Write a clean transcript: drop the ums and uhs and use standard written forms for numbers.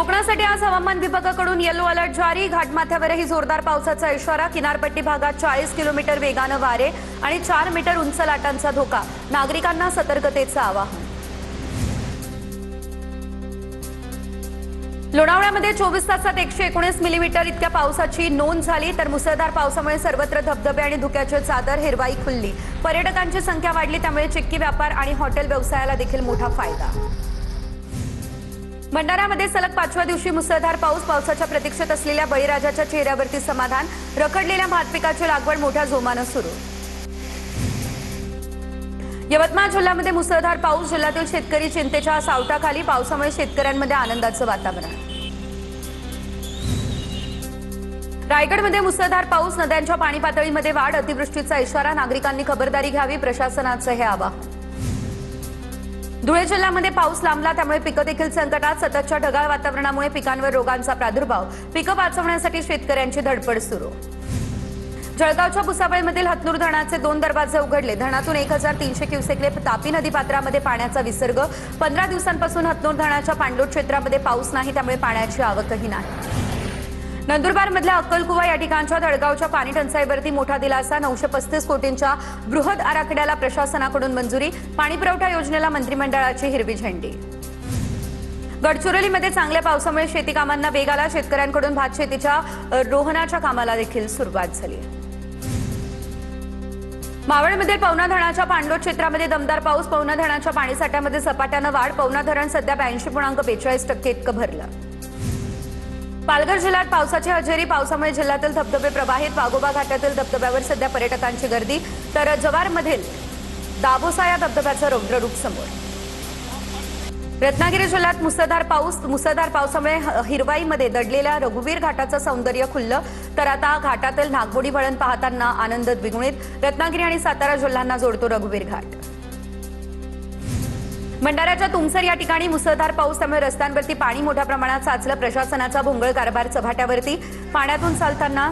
कोकणासाठी आज हवामान विभागाकडून येलो अलर्ट जारी। घाटमाथ्यावरही जोरदार पावसाचा इशारा। किनारपट्टी भागात 40 किलोमीटर वेगाने वारे आणि 4 मीटर उंच लाटांचा धोका। नागरिकांना सतर्कतेचं आवाहन। लोणावळ्यामध्ये 24 तासात 119 मिलीमीटर इतक्या पावसाची नोंद झाली। तर मुसळधार पावसामुळे सर्वत्र धबधबे आणि धुक्याची चादर, हिरवाई खुलली। पर्यटकांची संख्या वाढली, त्यामुळे चिक्की व्यापार आणि हॉटेल व्यवसायाला देखील मोठा फायदा। भंडाऱ्यामध्ये सलग 5व्या दिवशी मुसळधार पाऊस। पावसाच्या प्रतीक्षेत असलेल्या बळीराजाच्या चेहऱ्यावरती समाधान। रखडलेल्या भात पिकाची लागवड मोठ्या जोमाने सुरू। यवतमाळ जिल्ह्यामध्ये मुसळधार पाऊस। जिल्ह्यातील शेतकरी चिंतेच्या सावटाखाली। पावसामुळे शेतकऱ्यांमध्ये आनंदाचं वातावरण। रायगडमध्ये मुसळधार पाऊस। नद्यांच्या पाणी पातळीमध्ये वाढ। अतिवृष्टीचा इशारा। नागरिकांनी खबरदारी घ्यावी, प्रशासनाचं हे आवाहन। धुळे जिल्ह्यामध्ये पाऊस लांबला, त्यामुळे पिकं देखील संकटात। सततच्या ढगाळ वातावरणामुळे पिकांवर रोगांचा प्रादुर्भाव। पिकं वाचवण्यासाठी शेतकऱ्यांची धडपड सुरू। जळगावच्या भुसावळमधील हतनूर धरणाचे 2 दरवाजे उघडले। धरणातून 1300 क्युसेकने तापी नदीपात्रामध्ये पाण्याचा विसर्ग। 15 दिवसांपासून हतनूर धरणाच्या पाणलोट क्षेत्रामध्ये पाऊस नाही, त्यामुळे पाण्याची आवकही नाही। नंदुरबारमधल्या अक्कलकुवा या ठिकाणच्या धडगावच्या पाणी टंचाईवरती मोठा दिलासा। 935 कोटींच्या बृहद आराखड्याला प्रशासनाकडून मंजुरी। पाणीपुरवठा योजनेला मंत्रिमंडळाची हिरवी झेंडी। गडचिरोलीमध्ये चांगल्या पावसामुळे शेती कामांना वेग आला। शेतकऱ्यांकडून भात शेतीच्या रोहनाच्या कामाला देखील सुरुवात झाली। मावळमध्ये पवना धरणाच्या पाणलोट क्षेत्रामध्ये दमदार पाऊस। पवना धरणाच्या पाणीसाठ्यामध्ये झपाट्याने वाढ। पवना धरण सध्या 82.42% इतकं भरलं। पालघर जिल्ह्यात पावसाची हजेरी। पावसामुळे जिल्ह्यातील धबधबे प्रवाहित। वाघोबा घाटातील धबधब्यावर सध्या पर्यटकांची गर्दी। तर जव्हारमधील दाभोसा या धबधब्याचं रौद्ररूप समोर। रत्नागिरी जिल्ह्यात मुसळधार पाऊस। मुसळधार पावसामुळे हिरवाईमध्ये दडलेल्या रघुवीर घाटाचं सौंदर्य खुललं। तर आता घाटातील नागमोडी वळण पाहताना आनंद द्विगुणित। रत्नागिरी आणि सातारा जिल्ह्यांना जोडतो रघुवीर घाट। भंडाऱ्याच्या तुमसर या ठिकाणी मुसळधार पाऊस, त्यामुळे रस्त्यांवरती पाणी मोठ्या प्रमाणात साचलं। प्रशासनाचा भोंगळ कारभार चव्हाट्यावरती। पाण्यातून चालताना